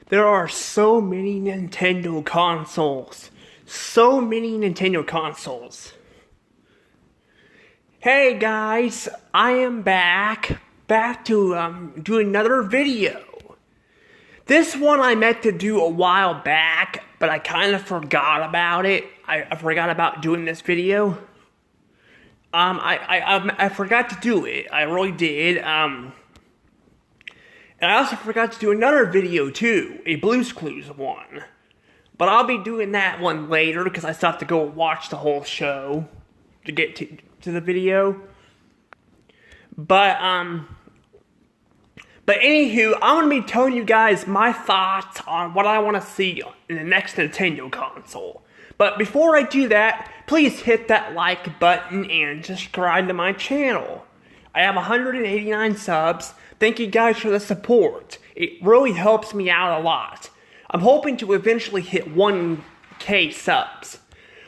There are so many Nintendo consoles. So many Nintendo consoles. Hey guys, I am back to do another video. This one I meant to do a while back, but I kind of forgot about it. I forgot about doing this video. I forgot to do it. I really did. And I also forgot to do another video too, a Blue's Clues one. But I'll be doing that one later because I still have to go watch the whole show to get to the video. But anywho, I'm going to be telling you guys my thoughts on what I want to see in the next Nintendo console. But before I do that, please hit that like button and subscribe to my channel. I have 189 subs. Thank you guys for the support. It really helps me out a lot. I'm hoping to eventually hit 1K subs.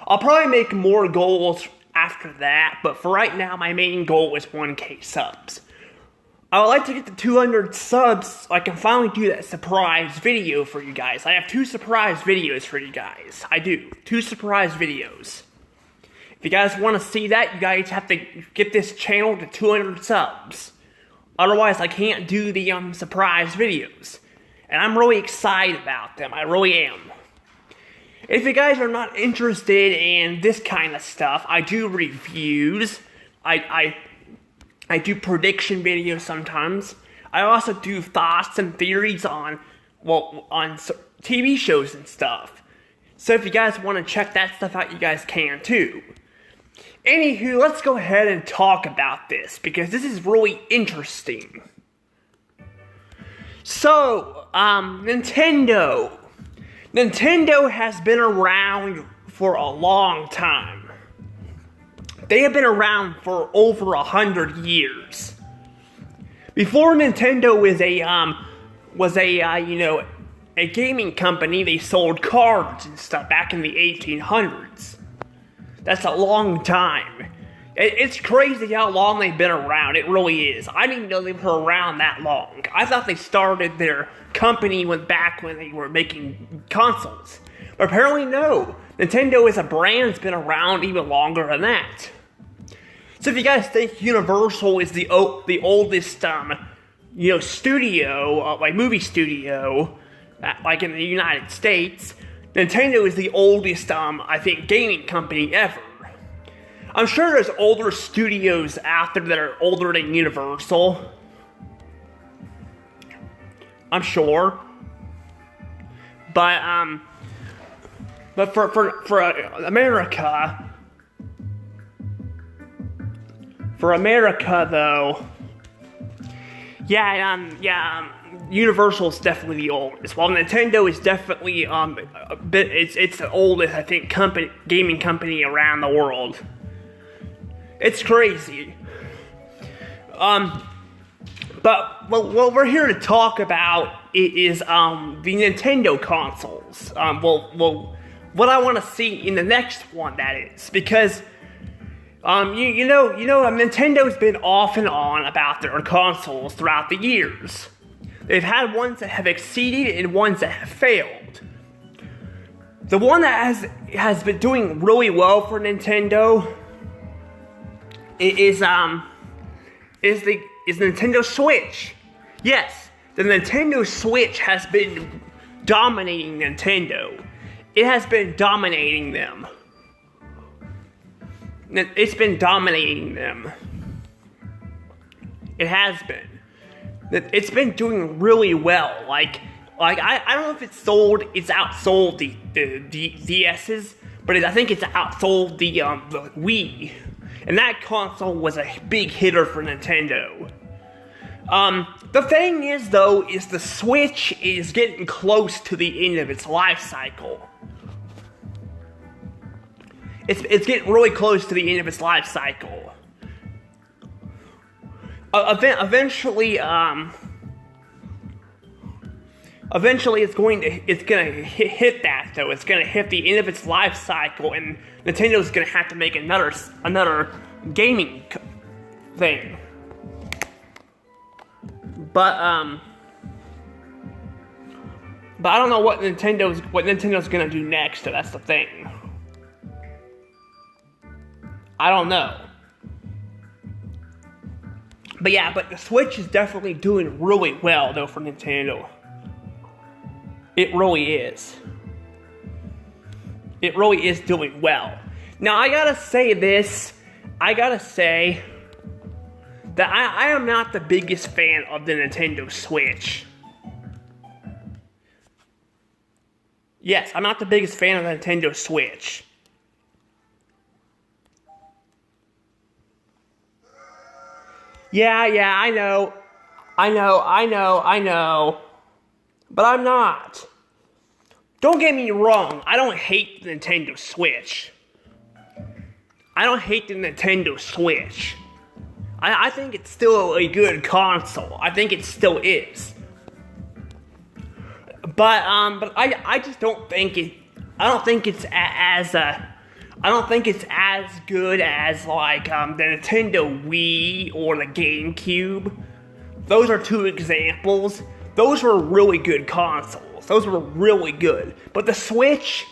I'll probably make more goals after that, but for right now, my main goal is 1K subs. I would like to get to 200 subs so I can finally do that surprise video for you guys. I have 2 surprise videos for you guys. I do. 2 surprise videos. If you guys want to see that, you guys have to get this channel to 200 subs. Otherwise, I can't do the surprise videos. And I'm really excited about them. I really am. If you guys are not interested in this kind of stuff, I do reviews. I do prediction videos sometimes. I also do thoughts and theories on TV shows and stuff. So if you guys want to check that stuff out, you guys can too. Anywho, let's go ahead and talk about this because this is really interesting. So, Nintendo. Nintendo has been around for a long time. They have been around for over 100 years. Before Nintendo was a gaming company, they sold cards and stuff back in the 1800s. That's a long time. It's crazy how long they've been around. It really is. I didn't know they were around that long. I thought they started their company back when they were making consoles. But apparently no. Nintendo as a brand's been around even longer than that. So if you guys think Universal is the oldest studio, like movie studio, like in the United States, Nintendo is the oldest, I think, gaming company ever. I'm sure there's older studios out there that are older than Universal. I'm sure. But for America though, Universal's definitely the oldest. While Nintendo is definitely it's the oldest, I think, gaming company around the world. It's crazy. But what we're here to talk about is the Nintendo consoles. What I want to see in the next one, that is, because Nintendo's been off and on about their consoles throughout the years. They've had ones that have exceeded and ones that have failed. The one that has been doing really well for Nintendo is Nintendo Switch. Yes, the Nintendo Switch has been dominating Nintendo. It has been dominating them. It's been dominating them. It has been. It's been doing really well. Like I don't know if it's outsold the DS's, but I think it's outsold the Wii. And that console was a big hitter for Nintendo. The thing is, though, is the Switch is getting close to the end of its life cycle. It's getting really close to the end of its life cycle. Eventually it's gonna hit that though. It's gonna hit the end of its life cycle, and Nintendo's gonna have to make another gaming thing. But But I don't know what Nintendo's gonna do next, so that's the thing. I don't know. But yeah, but the Switch is definitely doing really well, though, for Nintendo. It really is. It really is doing well. Now, I gotta say this. I gotta say that I am not the biggest fan of the Nintendo Switch. Yes, I'm not the biggest fan of the Nintendo Switch. Yeah, I know. But I'm not. Don't get me wrong, I don't hate the Nintendo Switch. I think it's still a good console. I think it still is. But I just don't think it. I don't think it's as good as like the Nintendo Wii or the GameCube. Those are two examples. Those were really good consoles. Those were really good. But the Switch,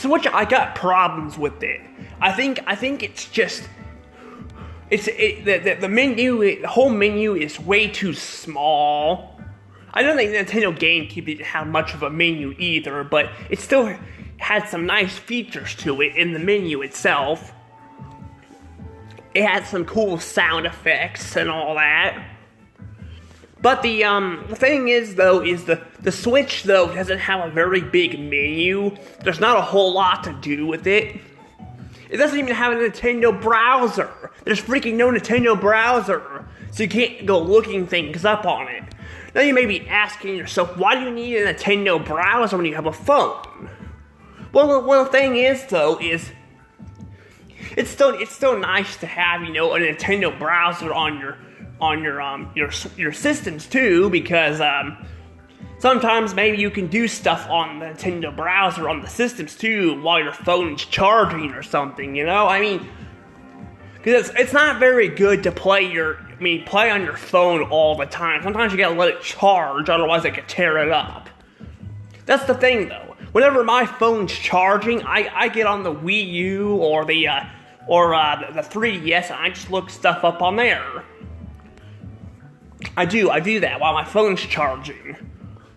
I got problems with it. I think it's just the menu. The whole menu is way too small. I don't think Nintendo GameCube didn't have much of a menu either, but it still had some nice features to it in the menu itself. It had some cool sound effects and all that. But the thing is, though, is the Switch, though, doesn't have a very big menu. There's not a whole lot to do with it. It doesn't even have a Nintendo browser. There's freaking no Nintendo browser, so you can't go looking things up on it. Now you may be asking yourself, why do you need a Nintendo browser when you have a phone? Well, the thing is, though, is it's still nice to have, you know, a Nintendo browser on your systems too, because sometimes maybe you can do stuff on the Nintendo browser on the systems too while your phone's charging or something, you know? I mean, because it's not very good to play on your phone all the time. Sometimes you gotta let it charge, otherwise it could tear it up. That's the thing, though. Whenever my phone's charging, I get on the Wii U or the 3DS and I just look stuff up on there. I do that while my phone's charging.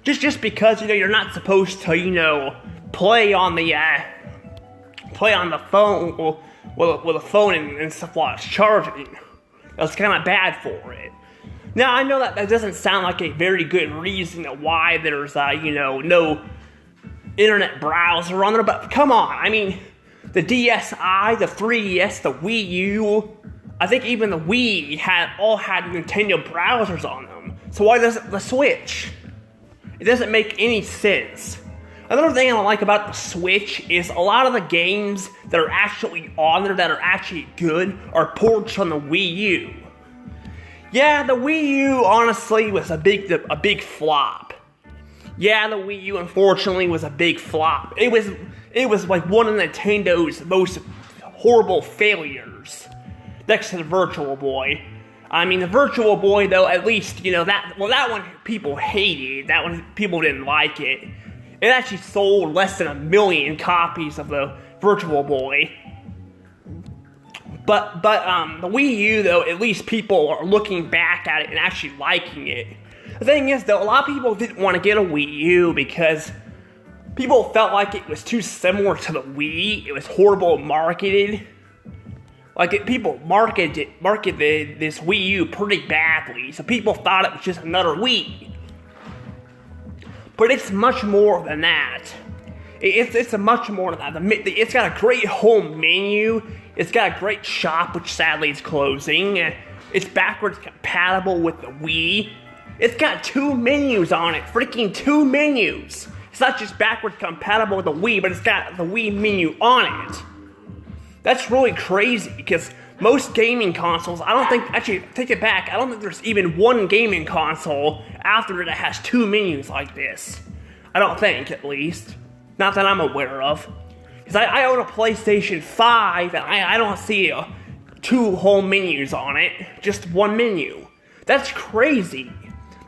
Just because, you know, you're not supposed to, you know, play on the phone with a phone and stuff while it's charging. That's kind of bad for it. Now, I know that doesn't sound like a very good reason why there's, no internet browser on there, but come on, I mean, the DSi, the 3DS, the Wii U, I think even the Wii all had Nintendo browsers on them. So why doesn't the Switch? It doesn't make any sense. Another thing I don't like about the Switch is a lot of the games that are actually on there that are actually good are ports from the Wii U. Yeah, the Wii U honestly was a big flop. Yeah, the Wii U unfortunately was a big flop. It was like one of Nintendo's most horrible failures, next to the Virtual Boy. I mean, the Virtual Boy, though, at least, you know, that one people hated. That one people didn't like it. It actually sold less than 1 million copies of the Virtual Boy. But the Wii U, though, at least people are looking back at it and actually liking it. The thing is, though, a lot of people didn't want to get a Wii U because people felt like it was too similar to the Wii. It was horrible marketed. People marketed this Wii U pretty badly, so people thought it was just another Wii. But it's much more than that. It's much more than that. It's got a great home menu. It's got a great shop, which sadly is closing. It's backwards compatible with the Wii. It's got 2 menus on it. Freaking 2 menus. It's not just backwards compatible with the Wii, but it's got the Wii menu on it. That's really crazy, because most gaming consoles, actually, take it back, I don't think there's even one gaming console out there that has 2 menus like this. I don't think, at least. Not that I'm aware of. Because I own a PlayStation 5, and I don't see 2 home menus on it, just 1 menu. That's crazy.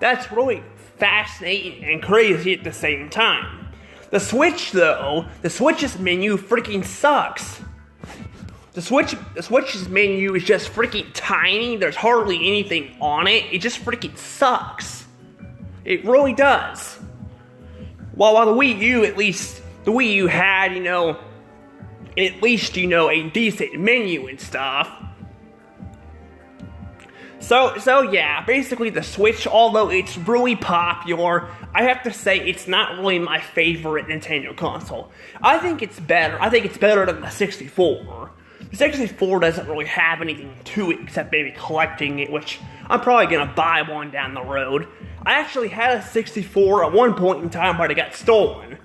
That's really fascinating and crazy at the same time. The Switch, though, the Switch's menu freaking sucks. The Switch's menu is just freaking tiny. There's hardly anything on it. It just freaking sucks. It really does. While the Wii U, at least, the Wii U had, at least, a decent menu and stuff. So yeah, basically the Switch, although it's really popular, I have to say it's not really my favorite Nintendo console. I think it's better than the 64. The 64 doesn't really have anything to it except maybe collecting it, which I'm probably gonna buy one down the road. I actually had a 64 at one point in time, but it got stolen.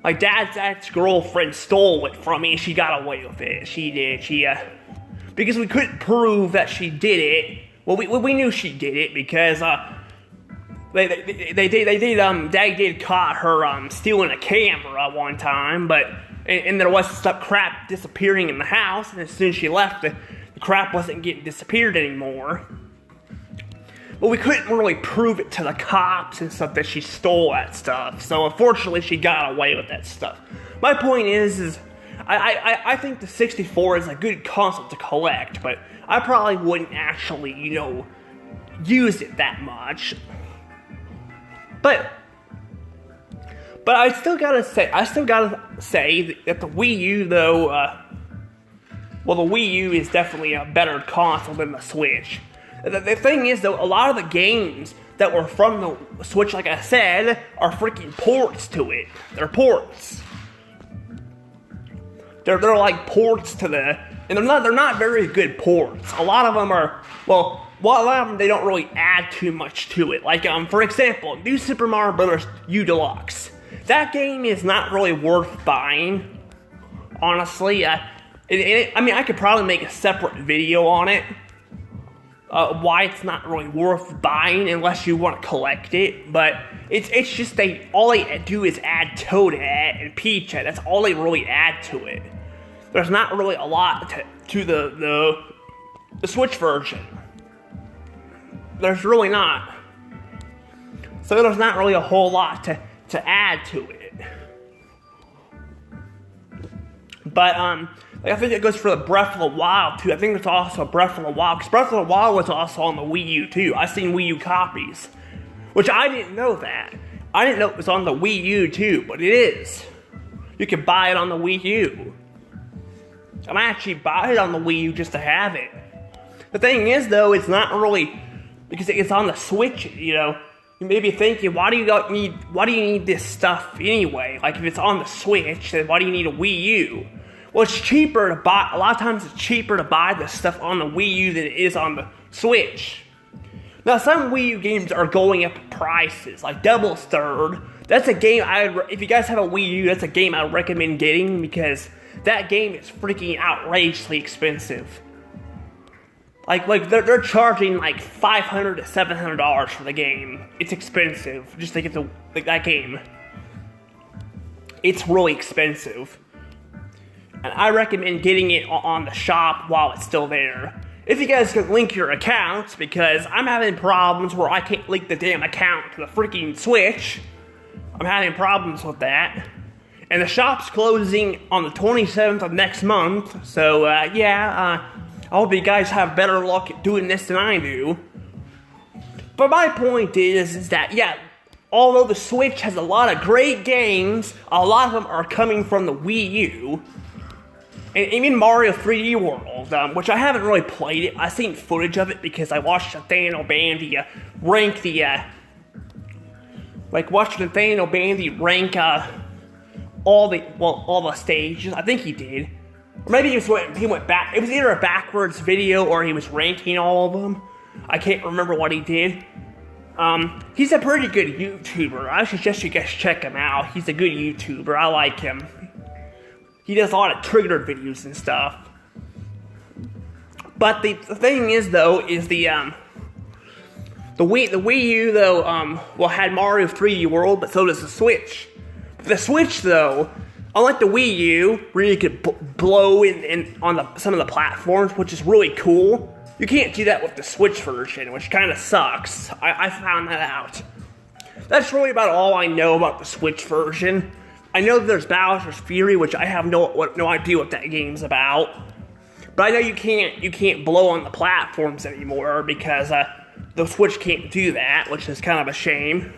My dad's ex-girlfriend stole it from me. She got away with it. She did. Because we couldn't prove that she did it. Well, we knew she did it because Daddy did caught her stealing a camera one time, but and there was some crap disappearing in the house, and as soon as she left, the crap wasn't getting disappeared anymore. But we couldn't really prove it to the cops and stuff that she stole that stuff, so unfortunately she got away with that stuff. My point is I think the 64 is a good console to collect, but I probably wouldn't actually, use it that much. But I still gotta say that the Wii U, though, the Wii U is definitely a better console than the Switch. The thing is, though, a lot of the games that were from the Switch, like I said, are freaking ports to it. They're ports. They're like ports to and they're not very good ports. A lot of them are, a lot of them, they don't really add too much to it. Like, for example, New Super Mario Bros. U Deluxe. That game is not really worth buying, honestly. I could probably make a separate video on it. Why it's not really worth buying unless you want to collect it. But it's just all they do is add Toadette and Peach. That's all they really add to it. There's not really a lot to the Switch version. There's really not. So there's not really a whole lot to add to it. But I think it goes for the Breath of the Wild too. I think there's also Breath of the Wild, because Breath of the Wild was also on the Wii U too. I've seen Wii U copies, which I didn't know that. I didn't know it was on the Wii U too, but it is. You can buy it on the Wii U. I might actually buy it on the Wii U just to have it. The thing is, though, it's not really, because it's on the Switch, You may be thinking, why do you need this stuff anyway? Like, if it's on the Switch, then why do you need a Wii U? Well, it's cheaper to buy, a lot of times it's cheaper to buy this stuff on the Wii U than it is on the Switch. Now, some Wii U games are going up in prices, like Devil's Third. That's a game if you guys have a Wii U, that's a game I recommend getting, because that game is freaking outrageously expensive. Like they're charging like $500 to $700 for the game. It's expensive just to get that game. It's really expensive, and I recommend getting it on the shop while it's still there. If you guys can link your accounts, because I'm having problems where I can't link the damn account to the freaking Switch. I'm having problems with that. And the shop's closing on the 27th of next month, so I hope you guys have better luck at doing this than I do. But my point is that, although the Switch has a lot of great games, a lot of them are coming from the Wii U. And even Mario 3D World, which I haven't really played it. I've seen footage of it because I watched Nathaniel Bandy rank all the stages. I think he did. Or maybe he went back. It was either a backwards video or he was ranking all of them. I can't remember what he did. He's a pretty good YouTuber. I suggest you guys check him out. He's a good YouTuber. I like him. He does a lot of triggered videos and stuff. But the thing is, though, is the Wii U, though, had Mario 3D World, but so does the Switch. The Switch, though, unlike the Wii U, where you could blow on some of the platforms, which is really cool, you can't do that with the Switch version, which kind of sucks. I found that out. that's really about all I know about the Switch version. I know there's Bowser's Fury, which I have no idea what that game's about. But I know you can't blow on the platforms anymore because the Switch can't do that, which is kind of a shame.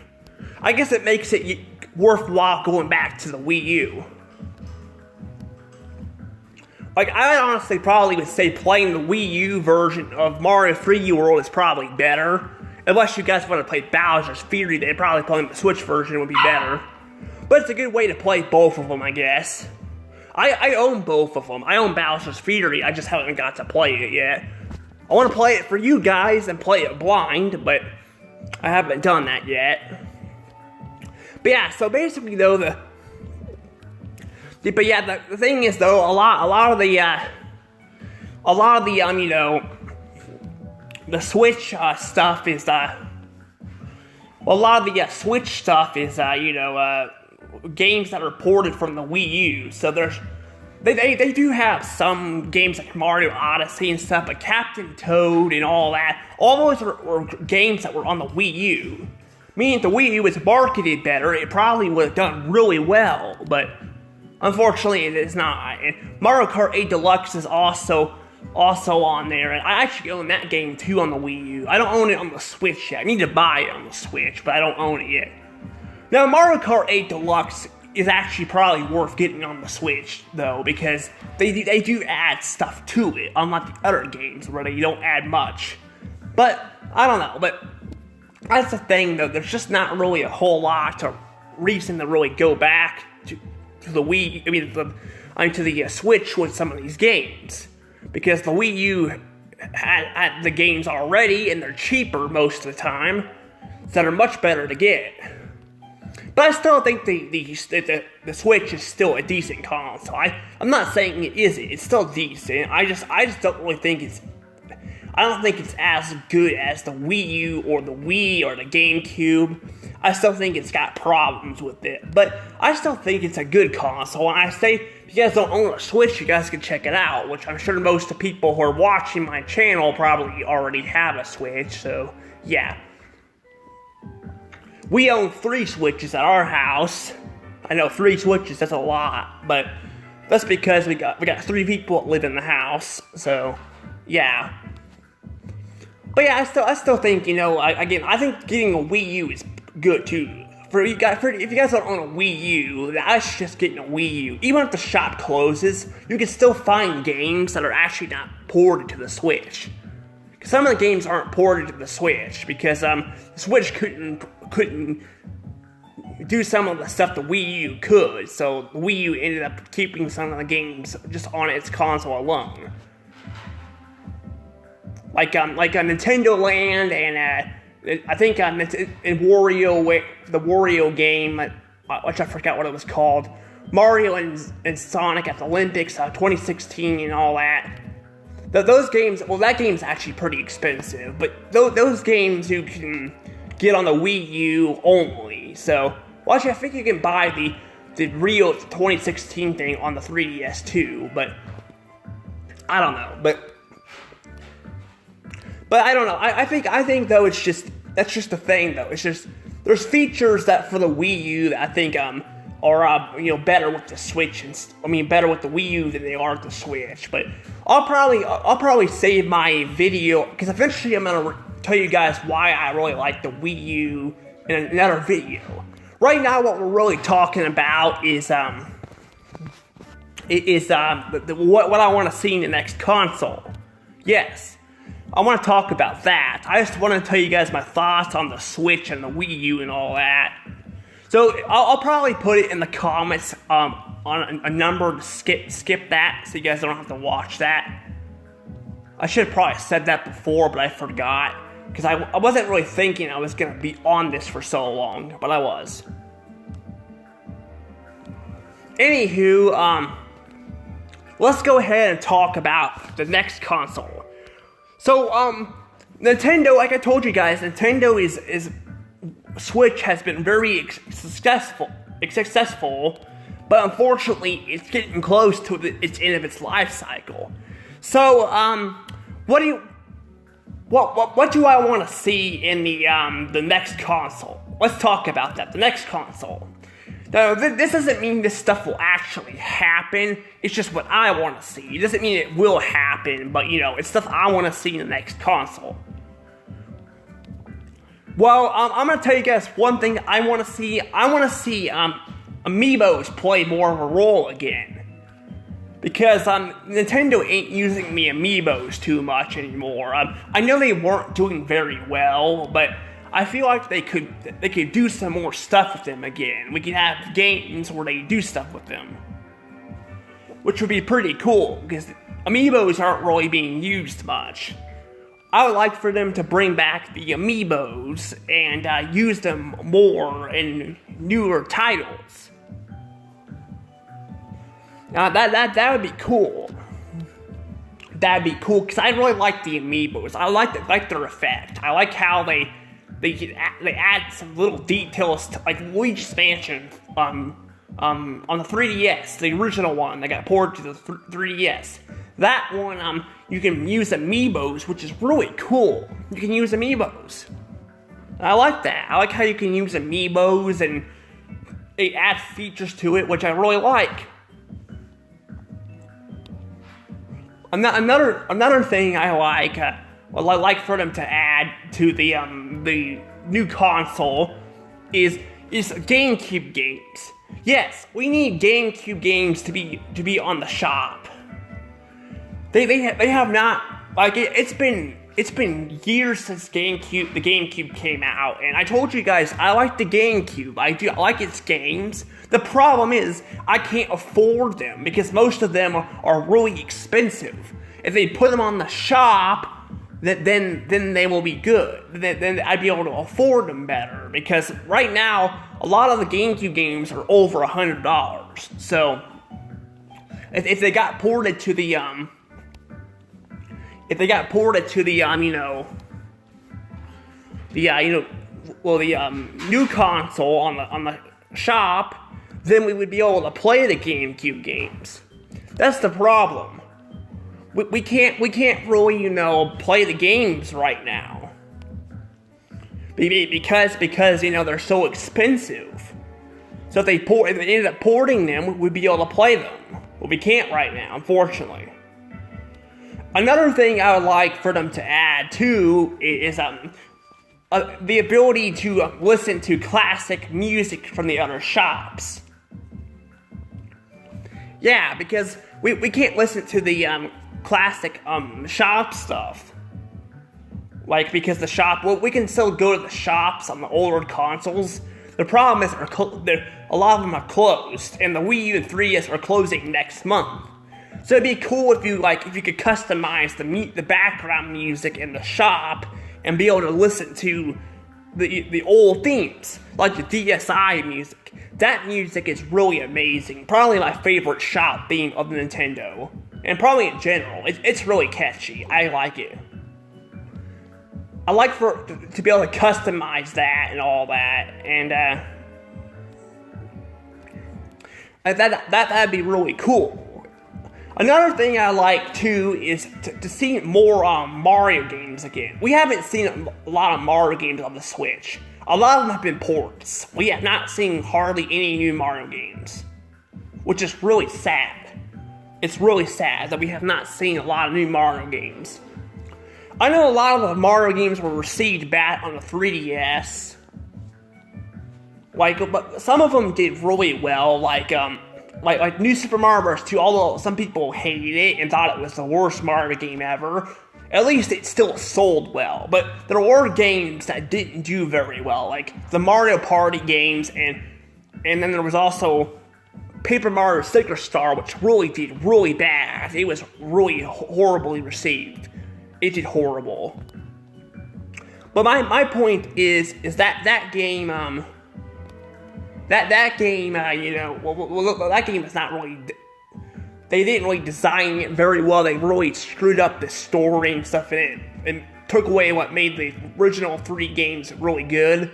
I guess it makes it worthwhile going back to the Wii U. Like, I honestly probably would say playing the Wii U version of Mario 3D World is probably better. Unless you guys want to play Bowser's Fury, then probably playing the Switch version would be better. But it's a good way to play both of them, I guess. I own both of them. I own Bowser's Fury, I just haven't got to play it yet. I want to play it for you guys and play it blind, but I haven't done that yet. But yeah, so basically though, the thing is though, a lot of the you know, the Switch stuff is a lot of the Switch stuff is you know, games that are ported from the Wii U. So they do have some games like Mario Odyssey and stuff, but Captain Toad and all that, all those were games that were on the Wii U. Meaning if the Wii U was marketed better, it probably would have done really well, but unfortunately it is not. And Mario Kart 8 Deluxe is also on there, and I actually own that game too on the Wii U. I don't own it on the Switch yet. I need to buy it on the Switch, but I don't own it yet. Now, Mario Kart 8 Deluxe is actually probably worth getting on the Switch, though, because they do add stuff to it, unlike the other games where they don't add much. But, I don't know, but that's the thing, though. There's just not really a whole lot of reason to really go back to the Wii, to the Switch with some of these games. Because the Wii U had the games already, and they're cheaper most of the time, that are much better to get. But I still think the Switch is still a decent console. I'm not saying it isn't. It's still decent. I just don't really think it's... I don't think it's as good as the Wii U or the Wii or the GameCube. I still think it's got problems with it. But I still think it's a good console. And I say, if you guys don't own a Switch, you guys can check it out. Which I'm sure most of the people who are watching my channel probably already have a Switch. So, yeah. We own 3 Switches at our house. I know 3 Switches, that's a lot. But that's because we got 3 people that live in the house. So, yeah. But yeah, I still think, you know, I think getting a Wii U is good too. If you guys don't own a Wii U, I should just get a Wii U. Even if the shop closes, you can still find games that are actually not ported to the Switch. Because some of the games aren't ported to the Switch because the Switch couldn't do some of the stuff the Wii U could. So the Wii U ended up keeping some of the games just on its console alone. Like a Nintendo Land and I think in Wario, the Wario game, which I forgot what it was called, Mario and Sonic at the Olympics 2016 and all that. Those games, well, that game's actually pretty expensive, but those games you can get on the Wii U only. So, well, actually, I think you can buy the real 2016 thing on the 3DS too, but I don't know, but I don't know. I think though that's just the thing though. It's just there's features that for the Wii U that I think are you know, better with the Switch better with the Wii U than they are with the Switch. But I'll probably save my video because eventually I'm gonna tell you guys why I really like the Wii U in another video. Right now, what we're really talking about is what I want to see in the next console. Yes. I want to talk about that. I just want to tell you guys my thoughts on the Switch and the Wii U and all that. So I'll probably put it in the comments on a number to skip that so you guys don't have to watch that. I should have probably said that before, but I forgot. Because I wasn't really thinking I was going to be on this for so long, but I was. Anywho, let's go ahead and talk about the next console. So, Nintendo, like I told you guys, Nintendo is Switch has been very successful, but unfortunately, it's getting close to its end of its life cycle. So, what do I want to see in the next console? let's talk about that. The next console. Now, this doesn't mean this stuff will actually happen. It's just what I want to see. It doesn't mean it will happen, but it's stuff I want to see in the next console. Well, I'm going to tell you guys one thing I want to see. I want to see Amiibos play more of a role again. Because Nintendo ain't using the Amiibos too much anymore. I know they weren't doing very well, but I feel like they could do some more stuff with them again. We could have games where they do stuff with them, which would be pretty cool because Amiibos aren't really being used much. I would like for them to bring back the Amiibos and use them more in newer titles. Now that would be cool. That'd be cool because I really like the Amiibos. I like their effect. I like how they add some little details to, like Luigi's Mansion on the 3DS, the original one that got ported to the 3DS. That one you can use Amiibos, which is really cool. You can use Amiibos. I like that. I like how you can use Amiibos and they add features to it, which I really like. Another thing I like for them to add to the new console is GameCube games. Yes, we need GameCube games to be on the shop. They have not, like, it's been years since the GameCube came out, and I told you guys I like the GameCube. I like its games. The problem is I can't afford them because most of them are really expensive. If they put them on the shop, then they will be good. Then I'd be able to afford them better because right now a lot of the GameCube games are over $100. So if they got ported to the new console on the shop, then we would be able to play the GameCube games. That's the problem. We can't really play the games right now because they're so expensive. So if they ended up porting them, we'd be able to play them. Well, we can't right now, unfortunately. Another thing I would like for them to add too is the ability to listen to classic music from the other shops. Yeah, because we can't listen to the classic shop stuff. Like, because the shop, well, we can still go to the shops on the older consoles. The problem is a lot of them are closed, and the Wii U and 3DS are closing next month. So it'd be cool if you could customize the background music in the shop and be able to listen to the old themes, like the DSi music. That music is really amazing. Probably my favorite shop theme of Nintendo, and probably in general. It's really catchy. I like it. I like to be able to customize that and all that, and that'd be really cool. Another thing I like too is to see more Mario games again. We haven't seen a lot of Mario games on the Switch. A lot of them have been ports. We have not seen hardly any new Mario games, which is really sad. It's really sad that we have not seen a lot of new Mario games. I know a lot of the Mario games were received bad on the 3DS. But some of them did really well, like New Super Mario Bros. 2, although some people hated it and thought it was the worst Mario game ever. At least it still sold well, but there were games that didn't do very well, like the Mario Party games, and then there was also Paper Mario Sticker Star, which really did really bad. It was really horribly received. It did horrible. But my point is that game, that game, that game is not really. They didn't really design it very well. They really screwed up the story and stuff in it, and took away what made the original 3 games really good.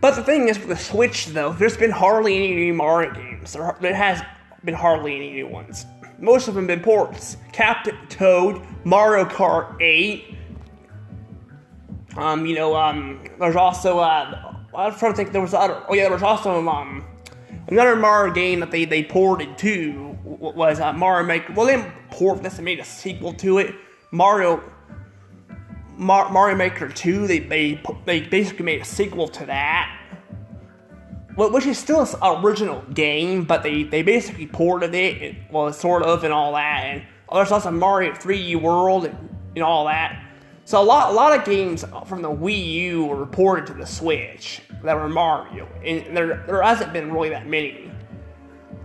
But the thing is, for the Switch, though, there's been hardly any new Mario games. There has been hardly any new ones. Most of them have been ports. Captain Toad, Mario Kart 8, There's also I'm trying to think. There was other. Oh yeah, there was also another Mario game that they ported too. Was Mario Maker. Well, they didn't port this and made a sequel to it. Mario Maker 2. They basically made a sequel to that, which is still an original game, but they basically ported it. Well, sort of, and all that. And there's also Mario 3D World and all that. So a lot of games from the Wii U were ported to the Switch that were Mario, and there hasn't been really that many.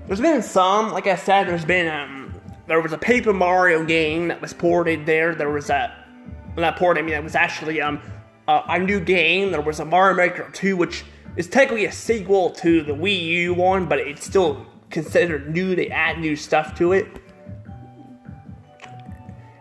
There's been some, like I said, there was a Paper Mario game that was ported there. There was that was actually a new game. There was a Mario Maker 2, which is technically a sequel to the Wii U one, but it's still considered new. They add new stuff to it.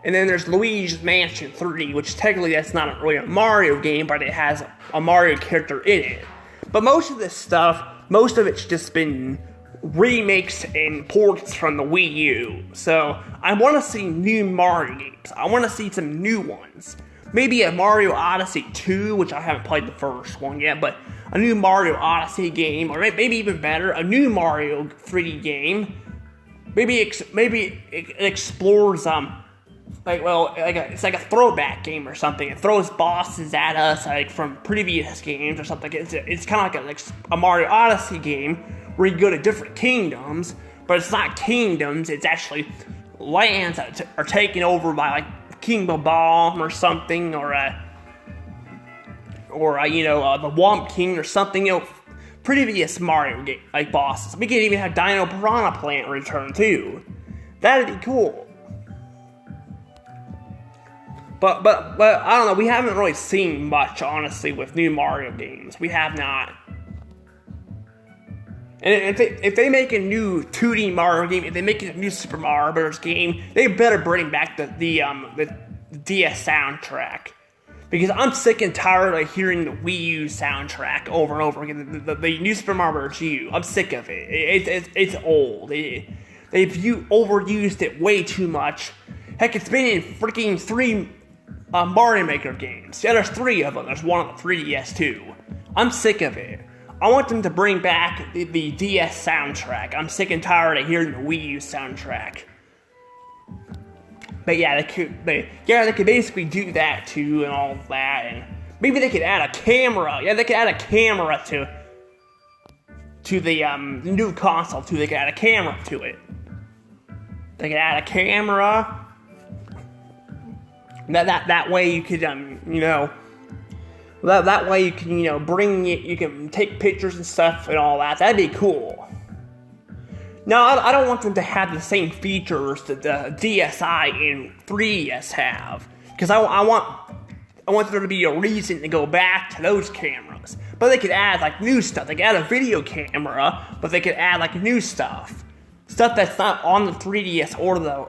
And then there's Luigi's Mansion 3, which technically that's not really a Mario game, but it has a Mario character in it. But most of it's just been remakes and ports from the Wii U. So I want to see new Mario games. I want to see some new ones. Maybe a Mario Odyssey 2, which I haven't played the first one yet, but a new Mario Odyssey game, or maybe even better, a new Mario 3D game. Maybe it explores it's like a throwback game or something. It throws bosses at us like from previous games or something. It's kind of like a Mario Odyssey game where you go to different kingdoms, but it's not kingdoms. It's actually lands that are taken over by like King Bomb or something, or the Womp King or something. Previous Mario game like bosses. We could even have Dino Piranha Plant return too. That'd be cool. But I don't know, we haven't really seen much, honestly, with new Mario games. We have not. And if they make a new 2D Mario game, if they make a new Super Mario Bros. Game, they better bring back the DS soundtrack. Because I'm sick and tired of hearing the Wii U soundtrack over and over again. The new Super Mario Bros. U. I'm sick of it. It's old. They've overused it way too much. Heck, it's been in freaking 3 Mario Maker games. Yeah, there's 3 of them. There's one on the 3DS too. I'm sick of it. I want them to bring back the DS soundtrack. I'm sick and tired of hearing the Wii U soundtrack. But yeah, they could basically do that too and all that. And maybe they could add a camera. Yeah, they could add a camera to the new console too. They could add a camera to it. They could add a camera. That way you could that way you can bring it. You can take pictures and stuff and all that. That'd be cool. Now I don't want them to have the same features that the DSi and 3DS have, because I want there to be a reason to go back to those cameras. But they could add like new stuff. They could add a video camera, but they could add like new stuff that's not on the 3DS or the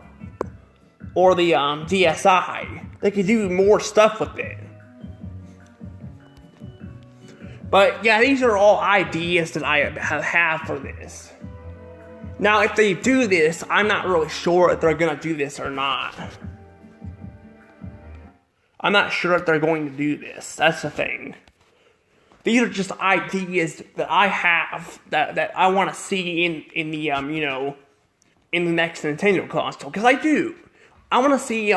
DSi. They could do more stuff with it. But yeah, these are all ideas that I have for this. Now, if they do this, I'm not really sure if they're gonna do this or not. I'm not sure if they're going to do this. That's the thing. These are just ideas that I have that I want to see in the in the next Nintendo console, because I do. I want to see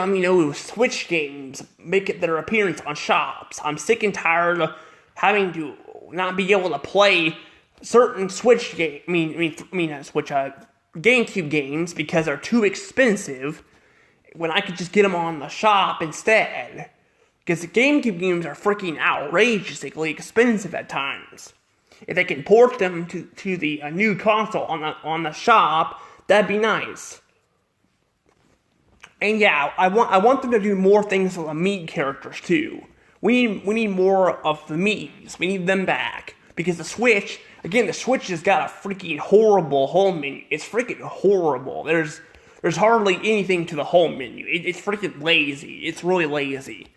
Switch games make their appearance on shops. I'm sick and tired of having to not be able to play certain Switch GameCube games because they're too expensive, when I could just get them on the shop instead. Because the GameCube games are freaking outrageously expensive at times. If they can port them to the new console on the shop, that'd be nice. And yeah, I want them to do more things with the Mii characters too. We need more of the Miis. We need them back, because the Switch has got a freaking horrible home menu. It's freaking horrible. There's hardly anything to the home menu. It's freaking lazy. It's really lazy.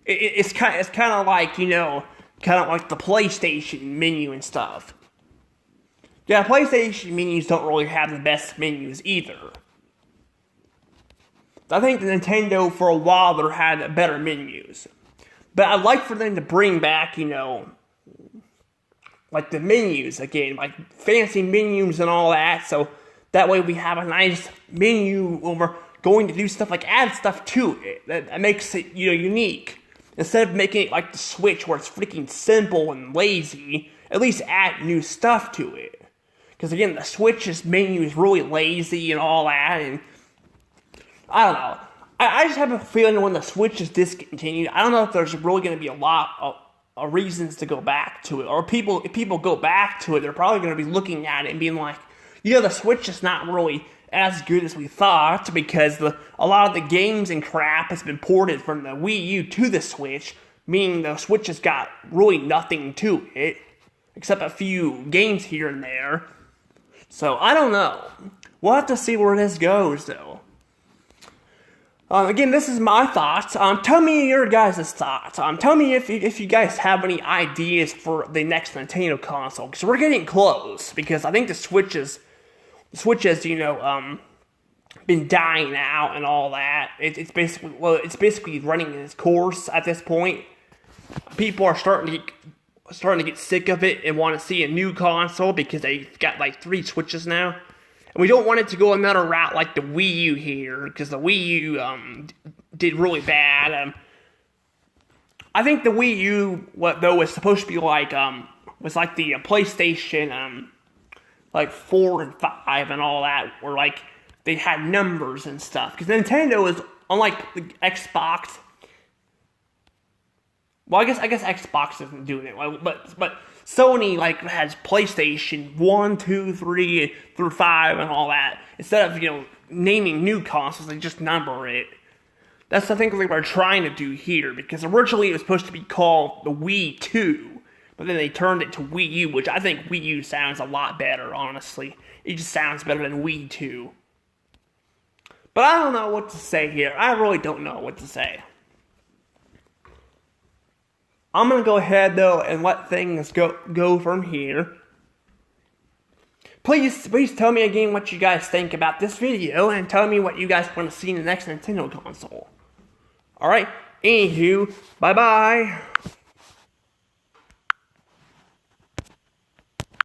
It's kind of like the PlayStation menu and stuff. Yeah, PlayStation menus don't really have the best menus either. I think the Nintendo for a while there had better menus. But I'd like for them to bring back, like the menus again, like fancy menus and all that. So that way we have a nice menu when we're going to do stuff, like add stuff to it that makes it, unique. Instead of making it like the Switch where it's freaking simple and lazy, at least add new stuff to it. Because again, the Switch's menu is really lazy and all that, and I don't know. I just have a feeling when the Switch is discontinued, I don't know if there's really going to be a lot of reasons to go back to it. Or if people go back to it, they're probably going to be looking at it and being like, the Switch is not really as good as we thought, because a lot of the games and crap has been ported from the Wii U to the Switch, meaning the Switch has got really nothing to it, except a few games here and there. So, I don't know. We'll have to see where this goes, though. Again, this is my thoughts. Tell me your guys' thoughts. Tell me if you guys have any ideas for the next Nintendo console, because we're getting close. Because I think the Switch has, been dying out and all that. It's basically running its course at this point. People are starting to get sick of it and want to see a new console because they've got like 3 Switches now. And we don't want it to go another route like the Wii U here, because the Wii U did really bad. I think the Wii U, was supposed to be like was like the PlayStation like 4 and 5 and all that, where like they had numbers and stuff. Because Nintendo is, unlike the Xbox. Well, I guess Xbox isn't doing it, but Sony like has PlayStation 1, 2, 3 through 5 and all that. Instead of naming new consoles, they just number it. That's the thing we're trying to do here, because originally it was supposed to be called the Wii 2, but then they turned it to Wii U, which I think Wii U sounds a lot better, honestly. It just sounds better than Wii 2. But I don't know what to say here. I really don't know what to say. I'm going to go ahead, though, and let things go from here. Please tell me again what you guys think about this video, and tell me what you guys want to see in the next Nintendo console. Alright, anywho, bye-bye.